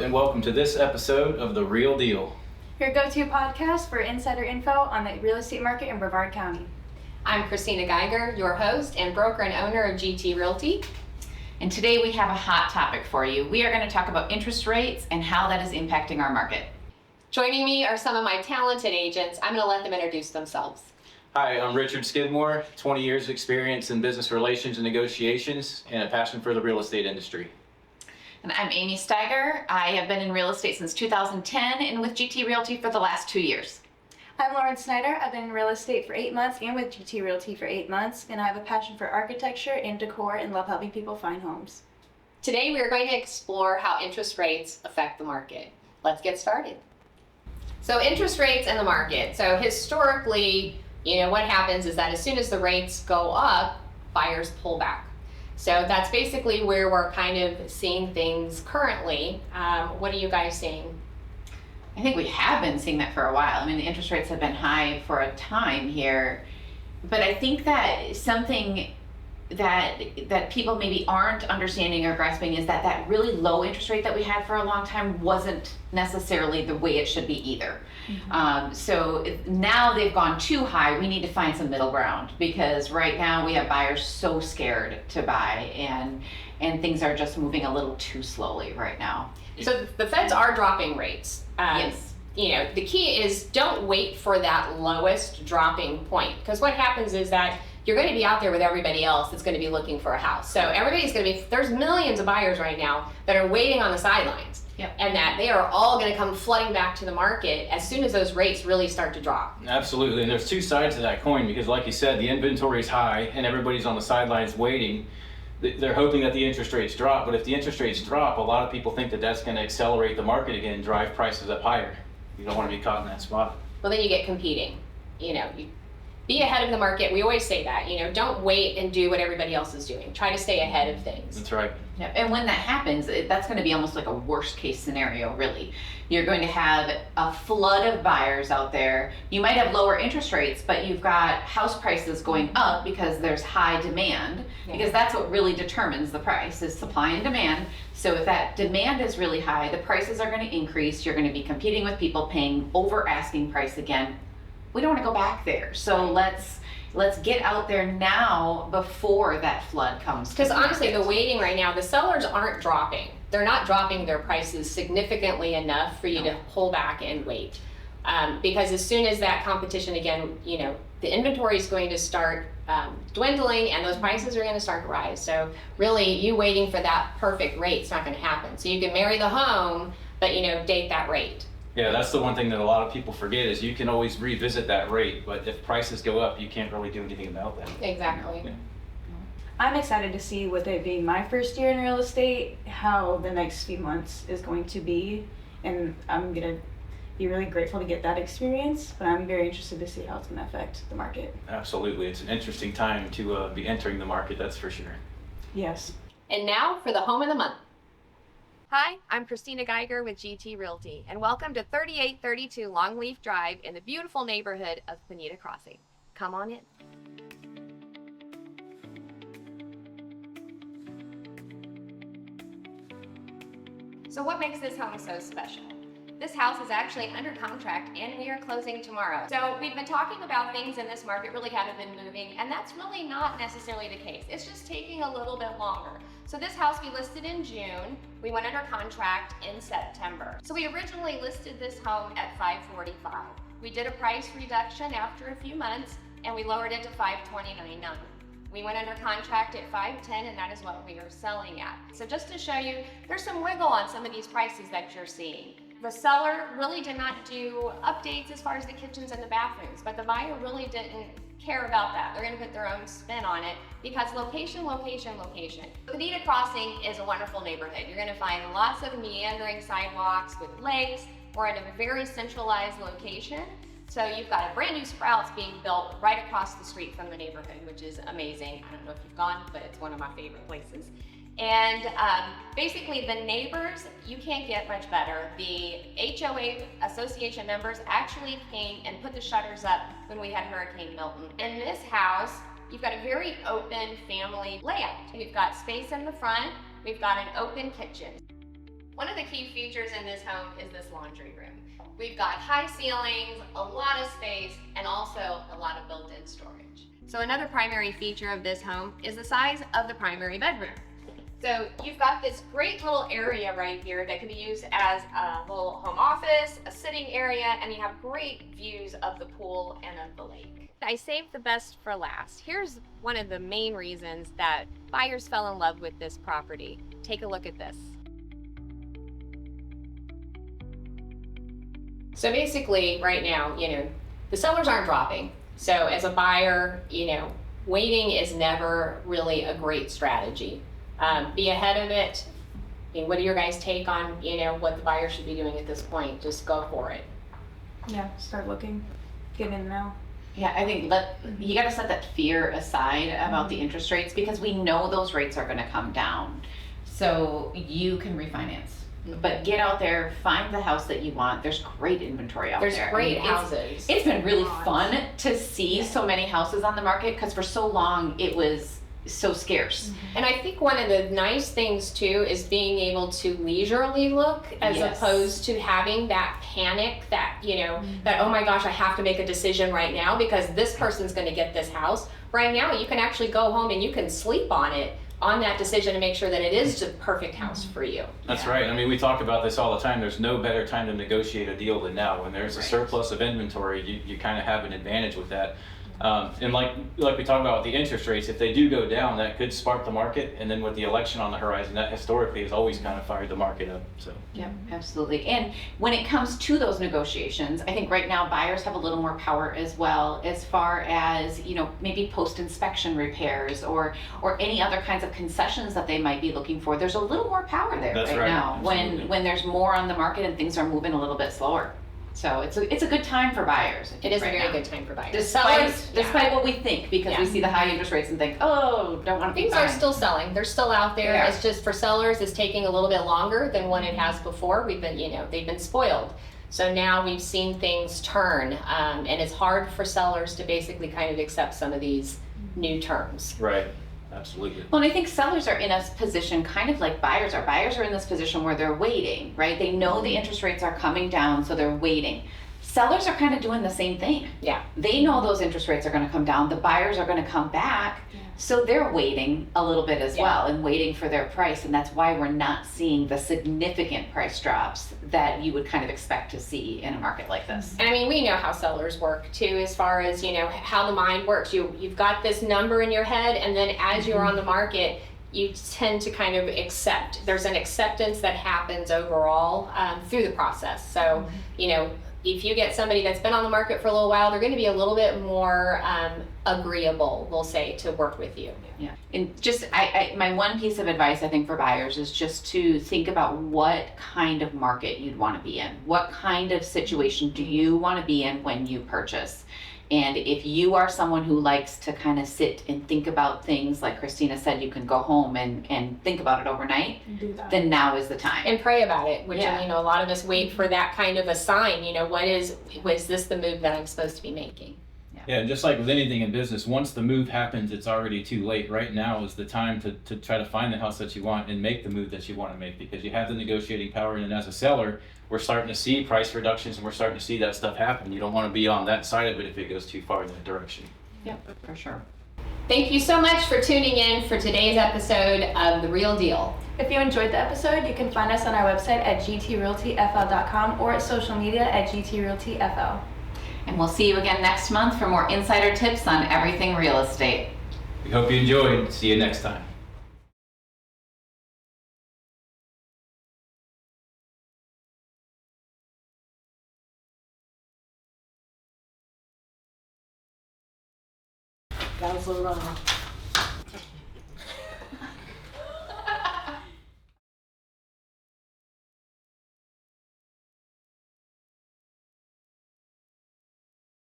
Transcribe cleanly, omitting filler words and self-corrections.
and welcome to this episode of The Real Deal. Your go-to podcast for insider info on the real estate market in Brevard County. I'm Christina Geiger, your host and broker and owner of GT Realty. And today we have a hot topic for you. We are going to talk about interest rates and how that is impacting our market. Joining me are some of my talented agents. I'm going to let them introduce themselves. Hi, I'm Richard Skidmore, 20 years of experience in business relations and negotiations, and a passion for the real estate industry. And I'm Amy Steiger. I have been in real estate since 2010 and with GT Realty for the last 2 years. I'm Lauren Snyder. I've been in real estate for 8 months and with GT Realty for 8 months, and I have a passion for architecture and decor and love helping people find homes. Today we are going to explore how interest rates affect the market. Let's get started. So interest rates and the market. So historically, what happens is that as soon as the rates go up, buyers pull back. So that's basically where we're kind of seeing things currently. What are you guys seeing? I think we have been seeing that for a while. I mean, the interest rates have been high for a time here, but I think that something that people maybe aren't understanding or grasping is that really low interest rate that we had for a long time wasn't necessarily the way it should be either. So now they've gone too high. We need to find some middle ground, because right now we have buyers so scared to buy, and things are just moving a little too slowly right now. So the feds are dropping rates. Yes. The key is don't wait for that lowest dropping point, because what happens is that you're going to be out there with everybody else that's going to be looking for a house. So everybody's going to be, there's millions of buyers right now that are waiting on the sidelines. Yep. And that they are all going to come flooding back to the market as soon as those rates really start to drop. Absolutely, and there's two sides to that coin, because like you said, the inventory is high and everybody's on the sidelines waiting. They're hoping that the interest rates drop, but if the interest rates drop, a lot of people think that that's going to accelerate the market again and drive prices up higher. You don't want to be caught in that spot. Well, then you get competing. You be ahead of the market. We always say that, don't wait and do what everybody else is doing. Try to stay ahead of things. That's right. Yeah, and when that happens, that's going to be almost like a worst case scenario, really. You're going to have a flood of buyers out there. You might have lower interest rates, but you've got house prices going up because there's high demand, because that's what really determines the price, is supply and demand. So if that demand is really high, the prices are going to increase. You're going to be competing with people paying over asking price again. We don't want to go back there. So let's get out there now before that flood comes. Because honestly, the waiting right now, the sellers aren't dropping. They're not dropping their prices significantly enough for you to pull back and wait. Because as soon as that competition again, the inventory is going to start dwindling and those prices are going to start to rise. So really, you waiting for that perfect rate is not going to happen. So you can marry the home, but date that rate. Yeah, that's the one thing that a lot of people forget, is you can always revisit that rate, but if prices go up, you can't really do anything about that. Exactly. Yeah. I'm excited to see, with it being my first year in real estate, how the next few months is going to be, and I'm going to be really grateful to get that experience, but I'm very interested to see how it's going to affect the market. Absolutely, it's an interesting time to be entering the market, that's for sure. Yes. And now for the home of the month. Hi, I'm Christina Geiger with GT Realty, and welcome to 3832 Longleaf Drive in the beautiful neighborhood of Bonita Crossing. Come on in. So what makes this home so special? This house is actually under contract and we are closing tomorrow. So we've been talking about things in this market really haven't been moving, and that's really not necessarily the case. It's just taking a little bit longer. So this house we listed in June. We went under contract in September. So we originally listed this home at $545. We did a price reduction after a few months and we lowered it to $529.9. We went under contract at $510, and that is what we are selling at. So just to show you, there's some wiggle on some of these prices that you're seeing. The seller really did not do updates as far as the kitchens and the bathrooms, but the buyer really didn't care about that. They're gonna put their own spin on it because location, location, location. Bonita Crossing is a wonderful neighborhood. You're gonna find lots of meandering sidewalks with lakes. We're in a very centralized location. So you've got a brand new Sprouts being built right across the street from the neighborhood, which is amazing. I don't know if you've gone, but it's one of my favorite places. And basically the neighbors, you can't get much better. The HOA association members actually came and put the shutters up when we had Hurricane Milton. In this house, you've got a very open family layout. We've got space in the front, we've got an open kitchen. One of the key features in this home is this laundry room. We've got high ceilings, a lot of space, and also a lot of built-in storage. So another primary feature of this home is the size of the primary bedroom. So you've got this great little area right here that can be used as a little home office, a sitting area, and you have great views of the pool and of the lake. I saved the best for last. Here's one of the main reasons that buyers fell in love with this property. Take a look at this. So basically, right now, the sellers aren't dropping. So as a buyer, waiting is never really a great strategy. Be ahead of it. I mean, what do your guys' take on, what the buyer should be doing at this point? Just go for it. Yeah, start looking, get in now. Yeah, I think you got to set that fear aside about the interest rates, because we know those rates are going to come down. So you can refinance. But get out there, find the house that you want. There's great inventory out there. There's great houses. It's been really fun to see so many houses on the market, because for so long it was so scarce. And I think one of the nice things too is being able to leisurely look, as Yes. opposed to having that panic that, that, oh my gosh, I have to make a decision right now because this person's going to get this house. Right now, you can actually go home and you can sleep on it, on that decision, to make sure that it is the perfect house for you. That's right. I mean, we talk about this all the time. There's no better time to negotiate a deal than now. When there's a surplus of inventory, you kind of have an advantage with that. And like we talked about with the interest rates, if they do go down, that could spark the market. And then with the election on the horizon, that historically has always kind of fired the market up. So. Yep, absolutely. And when it comes to those negotiations, I think right now buyers have a little more power as well, as far as, maybe post-inspection repairs or any other kinds of concessions that they might be looking for. There's a little more power there That's right right. now when there's more on the market and things are moving a little bit slower. So it's a good time for buyers. It is right a very now. good time for buyers. Despite what we think, because we see the high interest rates and think, oh, don't want to be Things buying. are still selling. They're still out there. Yeah. It's just for sellers, it's taking a little bit longer than what it has before. We've been, they've been spoiled. So now we've seen things turn, and it's hard for sellers to basically kind of accept some of these new terms. Right. Absolutely. Well, and I think sellers are in a position kind of like buyers are. Buyers are in this position where they're waiting, right? They know the interest rates are coming down, so they're waiting. Sellers are kind of doing the same thing. Yeah. They know those interest rates are going to come down. The buyers are going to come back. So they're waiting a little bit as well and waiting for their price. And that's why we're not seeing the significant price drops that you would kind of expect to see in a market like this. And I mean, we know how sellers work too, as far as, how the mind works. You've got this number in your head, and then as you're on the market, you tend to kind of accept. There's an acceptance that happens overall through the process. So, if you get somebody that's been on the market for a little while, they're going to be a little bit more agreeable, we'll say, to work with you. Yeah, and just my one piece of advice I think for buyers is just to think about what kind of market you'd want to be in. What kind of situation do you want to be in when you purchase? And if you are someone who likes to kind of sit and think about things, like Christina said, you can go home and think about it overnight, then now is the time. And pray about it, which, Yeah. a lot of us wait for that kind of a sign. Was this the move that I'm supposed to be making? Yeah, and just like with anything in business, once the move happens, it's already too late. Right now is the time to try to find the house that you want and make the move that you want to make, because you have the negotiating power. And as a seller, we're starting to see price reductions and we're starting to see that stuff happen. You don't want to be on that side of it if it goes too far in that direction. Yeah, for sure. Thank you so much for tuning in for today's episode of The Real Deal. If you enjoyed the episode, you can find us on our website at gtrealtyfl.com or at social media at gtrealtyfl. And we'll see you again next month for more insider tips on everything real estate. We hope you enjoyed. See you next time. That was a little